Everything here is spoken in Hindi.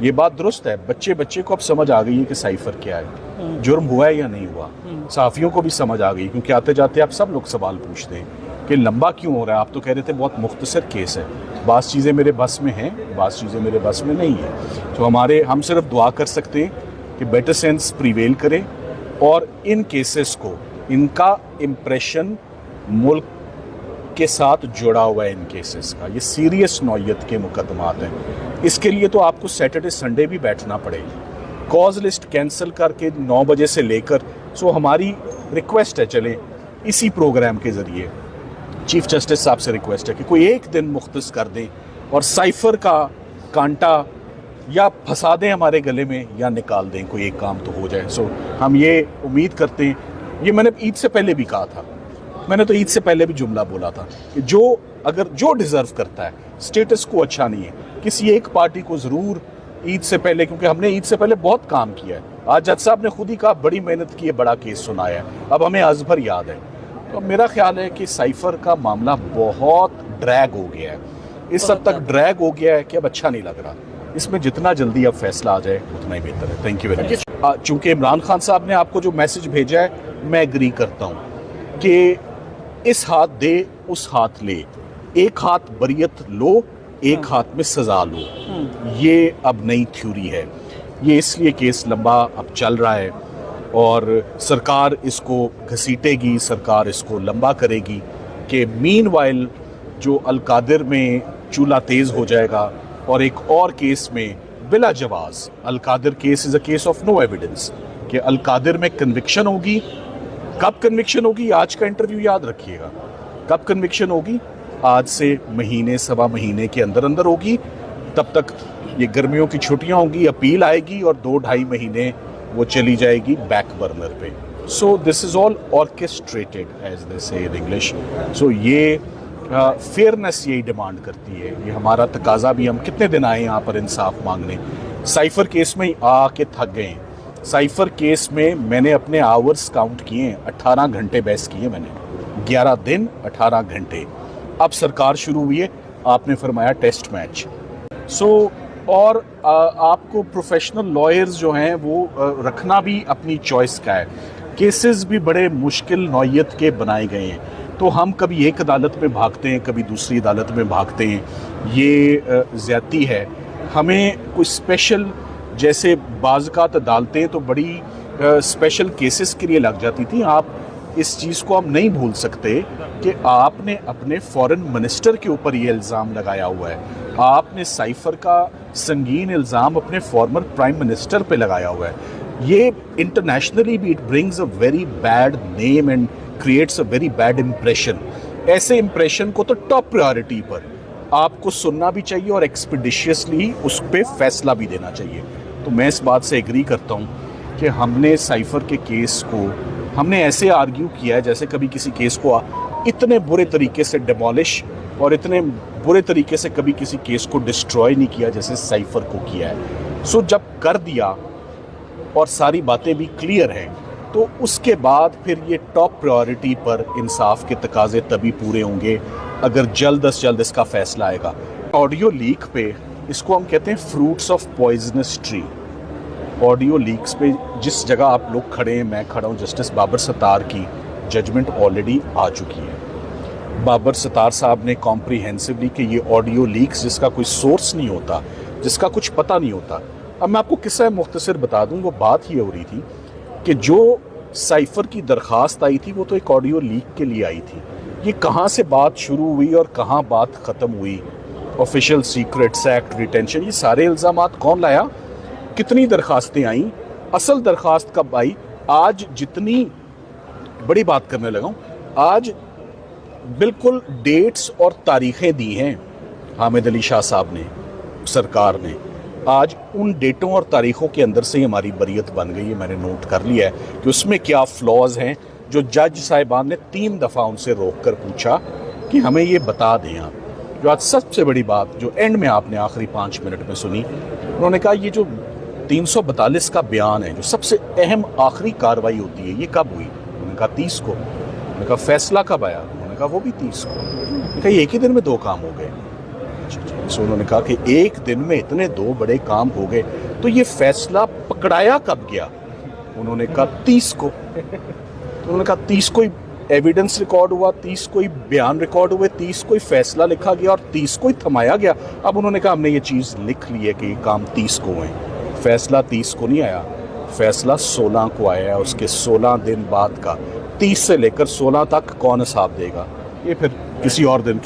ये बात दुरुस्त है, बच्चे बच्चे को अब समझ आ गई है कि साइफर क्या है, जुर्म हुआ है या नहीं हुआ। सहाफ़ियों को भी समझ आ गई, क्योंकि आते जाते आप सब लोग सवाल पूछते हैं कि लंबा क्यों हो रहा है। आप तो कह रहे थे बहुत मुख्तसर केस है, बास चीज़ें मेरे बस में हैं, बास चीज़ें मेरे बस में नहीं है। तो हम सिर्फ दुआ कर सकते हैं कि बेटर सेंस प्रिवेल करे और इन केसेस को, इनका इम्प्रेशन मुल्क के साथ जुड़ा हुआ है इन केसेस का, ये सीरियस नौयत के मुकदमात हैं। इसके लिए तो आपको सैटरडे संडे भी बैठना पड़ेगा, कॉज लिस्ट कैंसिल करके 9 बजे से लेकर। सो हमारी रिक्वेस्ट है, चलें इसी प्रोग्राम के ज़रिए चीफ जस्टिस साहब से रिक्वेस्ट है कि कोई एक दिन मुख्तस कर दें और साइफर का कांटा या फंसा दें हमारे गले में या निकाल दें, कोई एक काम तो हो जाए। सो हम ये उम्मीद करते हैं, ये मैंने ईद से पहले भी कहा था, मैंने तो ईद से पहले भी जुमला बोला था कि जो डिज़र्व करता है, स्टेटस को अच्छा नहीं है, किसी एक पार्टी को ज़रूर ईद से पहले, क्योंकि हमने ईद से पहले बहुत काम किया है। आज जज साहब ने खुद ही कहा बड़ी मेहनत की है, बड़ा केस सुनाया है, अब हमें आज भर याद है। तो मेरा ख्याल है कि साइफर का मामला बहुत ड्रैग हो गया है, इस हद तक ड्रैग हो गया है कि अब अच्छा नहीं लग रहा। इसमें जितना जल्दी अब फैसला आ जाए उतना ही बेहतर है। Thank you very much. चूँकि इमरान खान साहब ने आपको जो मैसेज भेजा है, मैं एग्री करता हूँ कि इस हाथ दे उस हाथ ले, एक हाथ बरियत लो, एक हाथ में सजा लो, ये अब नई थ्योरी है। ये इसलिए केस लंबा अब चल रहा है और सरकार इसको घसीटेगी, सरकार इसको लंबा करेगी कि मीनवाइल जो अलकादिर में चूल्हा तेज़ हो जाएगा और एक और केस में बिला जवाज़, Al-Qadir case is a case of no evidence, कि अलकादिर में कन्विक्शन होगी। कब कन्विक्शन होगी, आज का इंटरव्यू याद रखिएगा, कब कन्विक्शन होगी, आज से महीने सवा महीने के अंदर अंदर होगी। तब तक ये गर्मियों की छुट्टियां होंगी, अपील आएगी और 2-2.5 महीने वो चली जाएगी बैक बर्नर पे। So this is all orchestrated as they say in English. सो ये फेयरनेस यही डिमांड करती है, ये हमारा तकाजा भी। हम कितने दिन आए यहाँ पर इंसाफ मांगने, साइफर केस में आके थक गए। साइफर केस में मैंने अपने आवर्स काउंट किए, 18 घंटे बहस किए मैंने, 11 दिन 18 घंटे। अब सरकार शुरू हुई है, आपने फरमाया टेस्ट मैच। सो और आपको प्रोफेशनल लॉयर्स जो हैं वो रखना भी अपनी चॉइस का है। केसेस भी बड़े मुश्किल नौयत के बनाए गए हैं, तो हम कभी एक अदालत में भागते हैं, कभी दूसरी अदालत में भागते हैं, ये ज़्यादती है। हमें कोई स्पेशल, जैसे बाज़-औक़ात अदालतें तो बड़ी स्पेशल केसेस के लिए लग जाती थी। आप इस चीज़ को हम नहीं भूल सकते कि आपने अपने फॉरेन मिनिस्टर के ऊपर ये इल्ज़ाम लगाया हुआ है, आपने साइफर का संगीन इल्ज़ाम अपने फॉर्मर प्राइम मिनिस्टर पे लगाया हुआ है। ये इंटरनेशनली भी it brings a very bad name and creates a very bad impression. ऐसे इम्प्रेशन को तो टॉप प्रायोरिटी पर आपको सुनना भी चाहिए और एक्सपीडिशियसली उस पर फैसला भी देना चाहिए। तो मैं इस बात से एग्री करता हूँ कि हमने साइफर के केस को हमने ऐसे आर्ग्यू किया है जैसे कभी किसी केस को इतने बुरे तरीके से डिमोलिश और इतने बुरे तरीके से कभी किसी केस को डिस्ट्रॉय नहीं किया जैसे साइफर को किया है। सो जब कर दिया और सारी बातें भी क्लियर हैं, तो उसके बाद फिर ये टॉप प्रायोरिटी पर इंसाफ के तकाजे तभी पूरे होंगे अगर जल्द अज जल्द इसका फैसला आएगा। ऑडियो लीक पे, इसको हम कहते हैं fruits of poisonous tree. Audio leaks पे जिस जगह आप लोग खड़े हैं, मैं खड़ा हूँ, जस्टिस बाबर सत्तार की जजमेंट ऑलरेडी आ चुकी है। बाबर सत्तार साहब ने कॉम्प्रीहेंसिवली कि ये ऑडियो लीक्स जिसका कोई सोर्स नहीं होता, जिसका कुछ पता नहीं होता। अब मैं आपको किस्सा मुख्तसर बता दूँ, वो बात ही हो रही थी कि जो साइफर की दरख्वास्त आई थी वो तो एक ऑडियो लीक के लिए आई थी। ये कहाँ से बात शुरू हुई और कहाँ बात ख़त्म हुई, ऑफिशियल सीक्रेट्स एक्ट, रिटेंशन, ये सारे इल्ज़ामात कौन लाया, कितनी दरख्वास्तें आईं, असल दरख्वास्त कब आई। आज जितनी बड़ी बात करने लगा हूँ, आज बिल्कुल डेट्स और तारीखें दी हैं हामिद अली शाह साहब ने, सरकार ने। आज उन डेटों और तारीखों के अंदर से ही हमारी बरियत बन गई है। मैंने नोट कर लिया है कि उसमें क्या फ्लॉज हैं, जो जज साहिबान ने 3 दफ़ा उनसे रोक कर पूछा कि हमें ये बता दें आप। जो आज सबसे बड़ी बात जो एंड में आपने आखिरी 5 मिनट में सुनी, उन्होंने कहा ये जो 342 का बयान है, जो सबसे अहम आखिरी कार्रवाई होती है, ये कब हुई? उन्होंने कहा 30 को। उन्होंने कहा फैसला कब आया? उन्होंने कहा वो भी 30 को। उन्होंने कहा एक ही दिन में 2 काम हो गए। से उन्होंने कहा कि एक दिन में इतने 2 बड़े काम हो गए, तो ये फैसला पकड़ाया कब गया? उन्होंने कहा 30 को। तो उन्होंने कहा 30 को ही एविडेंस रिकॉर्ड हुआ, 30 को ही बयान रिकॉर्ड हुए, 30 को ही फैसला लिखा गया और 30 को ही थमाया गया। अब उन्होंने कहा हमने ये चीज़ लिख ली है कि ये काम 30 को हुए। फैसला 30 को नहीं आया, फैसला 16 को आया है। उसके 16 दिन बाद का 30 से लेकर 16 तक कौन हिसाब देगा? ये फिर किसी और दिन